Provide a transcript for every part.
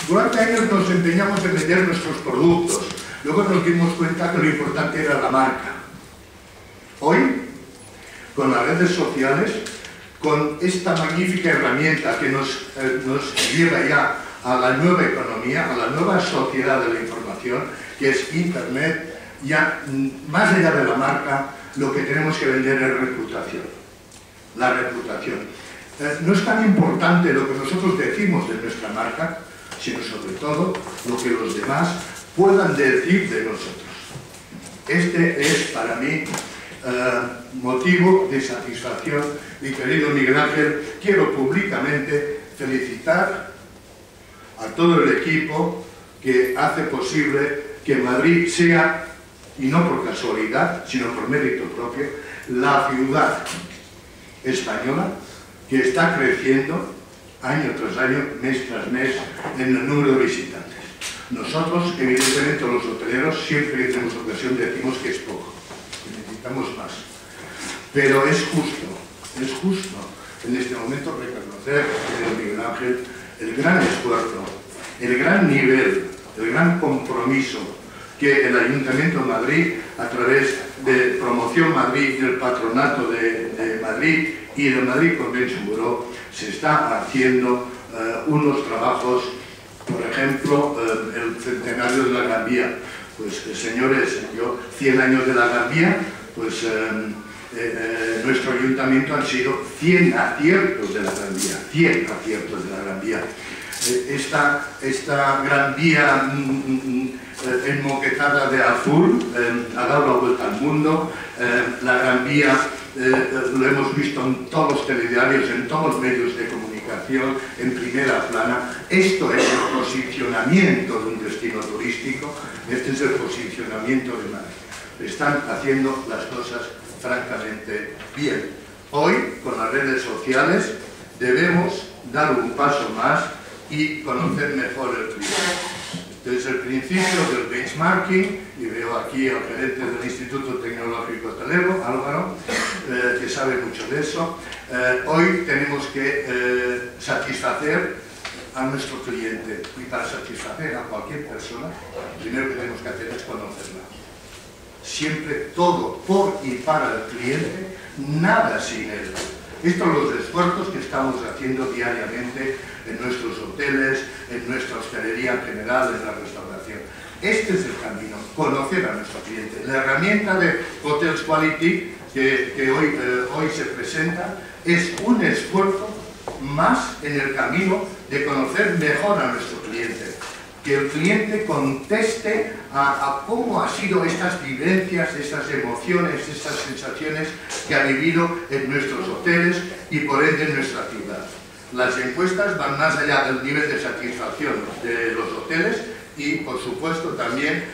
Durante años nos empeñamos en vender nuestros productos. Luego nos dimos cuenta que lo importante era la marca. Hoy, con las redes sociales, con esta magnífica herramienta que nos lleva ya a la nueva economía, a la nueva sociedad de la información, que es Internet, ya más allá de la marca, lo que tenemos que vender es reputación. La reputación. No es tan importante lo que nosotros decimos de nuestra marca, sino sobre todo lo que los demás puedan decir de nosotros. Este es para mí motivo de satisfacción. Mi querido Miguel Ángel, quiero públicamente felicitar a todo el equipo que hace posible que Madrid sea, y no por casualidad, sino por mérito propio, la ciudad española que está creciendo año tras año, mes tras mes, en el número de visitantes. Nosotros, evidentemente, los hoteleros, siempre que tenemos ocasión decimos que es poco, que necesitamos más. Pero es justo en este momento reconocer, Miguel Ángel, el gran esfuerzo, el gran nivel, el gran compromiso que el Ayuntamiento de Madrid, a través de Promoción Madrid, del Patronato de Madrid y del Madrid Convention Bureau, se está haciendo unos trabajos, por ejemplo, el centenario de la Gran Vía. Pues señores, 100 años de la Gran Vía, pues nuestro ayuntamiento han sido 100 aciertos de la Gran Vía, 100 aciertos de la Gran Vía. Esta Gran Vía enmoquetada de azul ha dado la vuelta al mundo. La Gran Vía lo hemos visto en todos los telediarios, en todos los medios de comunicación, en primera plana. Esto es el posicionamiento de un destino turístico, este es el posicionamiento de Madrid. Están haciendo las cosas francamente bien. Hoy, con las redes sociales, debemos dar un paso más y conocer mejor el cliente. Desde el principio del benchmarking, y veo aquí al gerente del Instituto Tecnológico Hotelero, Álvaro, que sabe mucho de eso, hoy tenemos que satisfacer a nuestro cliente, y para satisfacer a cualquier persona, lo primero que tenemos que hacer es conocerla. Siempre todo por y para el cliente, nada sin él. Estos son los esfuerzos que estamos haciendo diariamente en nuestros hoteles, en nuestra hostelería en general, en la restauración. Este es el camino, conocer a nuestro cliente. La herramienta de Hotels Quality que hoy se presenta es un esfuerzo más en el camino de conocer mejor a nuestro cliente. Que el cliente conteste a cómo han sido estas vivencias, estas emociones, estas sensaciones que ha vivido en nuestros hoteles y por ende en nuestra ciudad. Las encuestas van más allá del nivel de satisfacción de los hoteles y, por supuesto, también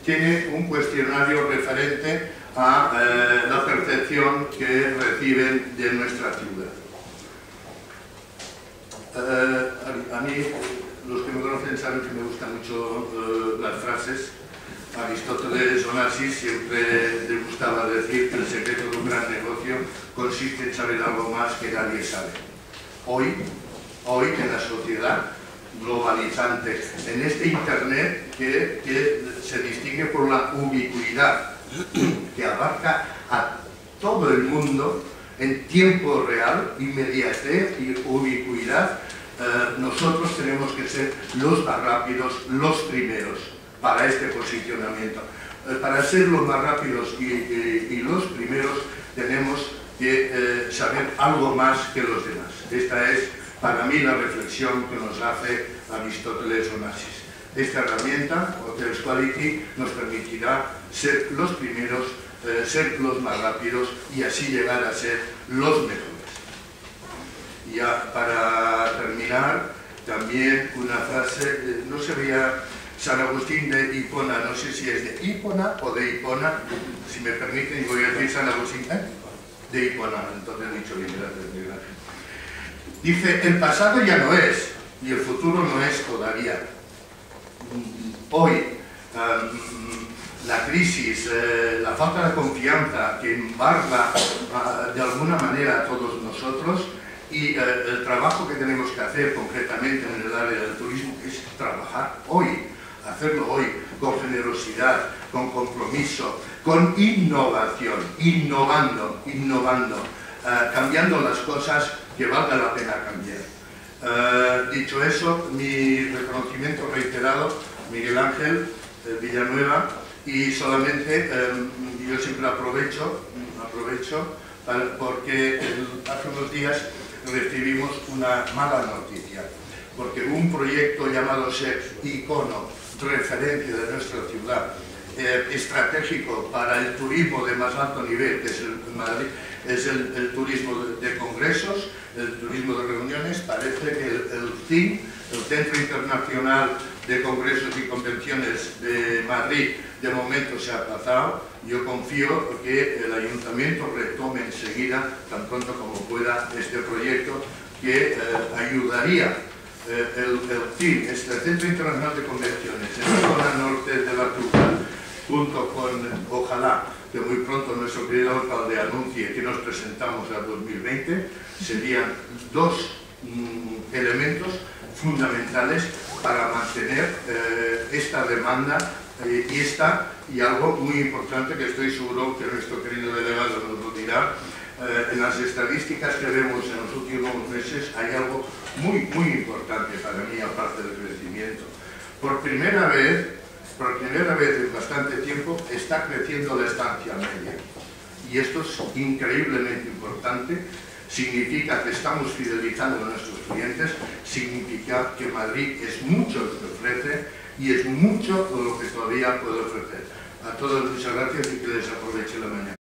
tiene un cuestionario referente a la percepción que reciben de nuestra ciudad. A mí, los que me conocen saben que me gustan mucho las frases. Aristóteles Onassis siempre le gustaba decir que el secreto de un gran negocio consiste en saber algo más que nadie sabe. Hoy en la sociedad globalizante, en este Internet que se distingue por la ubicuidad, que abarca a todo el mundo en tiempo real, inmediatez y ubicuidad, nosotros tenemos que ser los más rápidos, los primeros para este posicionamiento. Para ser los más rápidos y los primeros tenemos que saber algo más que los demás. Esta es para mí la reflexión que nos hace Aristóteles Onassis. Esta herramienta, Hotels Quality, nos permitirá ser los primeros, ser los más rápidos y así llegar a ser los mejores. Y ya para terminar, también una frase, no se veía San Agustín de Hipona, no sé si es de Hipona o de Hipona, si me permiten voy a decir San Agustín, de Hipona, entonces he dicho bien, gracias. Dice, el pasado ya no es, y el futuro no es todavía. Hoy, la crisis, la falta de confianza que embarga de alguna manera a todos nosotros, Y el trabajo que tenemos que hacer concretamente en el área del turismo es trabajar hoy, hacerlo hoy con generosidad, con compromiso, con innovación, innovando, cambiando las cosas que valga la pena cambiar. Dicho eso, mi reconocimiento reiterado, Miguel Ángel Villanueva, y solamente yo siempre aprovecho porque hace unos días recibimos una mala noticia, porque un proyecto llamado ser icono, referencia de nuestra ciudad, estratégico para el turismo de más alto nivel, que es el Madrid, es el turismo de congresos, el turismo de reuniones. Parece que el CIN, el Centro Internacional de Congresos y Convenciones de Madrid, de momento se ha aplazado. Yo confío que el Ayuntamiento retome enseguida, tan pronto como pueda, este proyecto que ayudaría el CIN, este Centro Internacional de Convenciones, en la zona norte de la ciudad, junto con, ojalá, que muy pronto nuestro querido alcalde anuncie que nos presentamos al 2020, serían dos elementos fundamentales para mantener esta demanda y algo muy importante que estoy seguro que nuestro querido delegado nos lo dirá. En las estadísticas que vemos en los últimos meses hay algo muy importante para mí, aparte del crecimiento. Por primera vez en bastante tiempo está creciendo la estancia media, y esto es increíblemente importante. Significa que estamos fidelizando a nuestros clientes, significa que Madrid es mucho lo que ofrece y es mucho lo que todavía puede ofrecer. A todos muchas gracias y que les aproveche la mañana.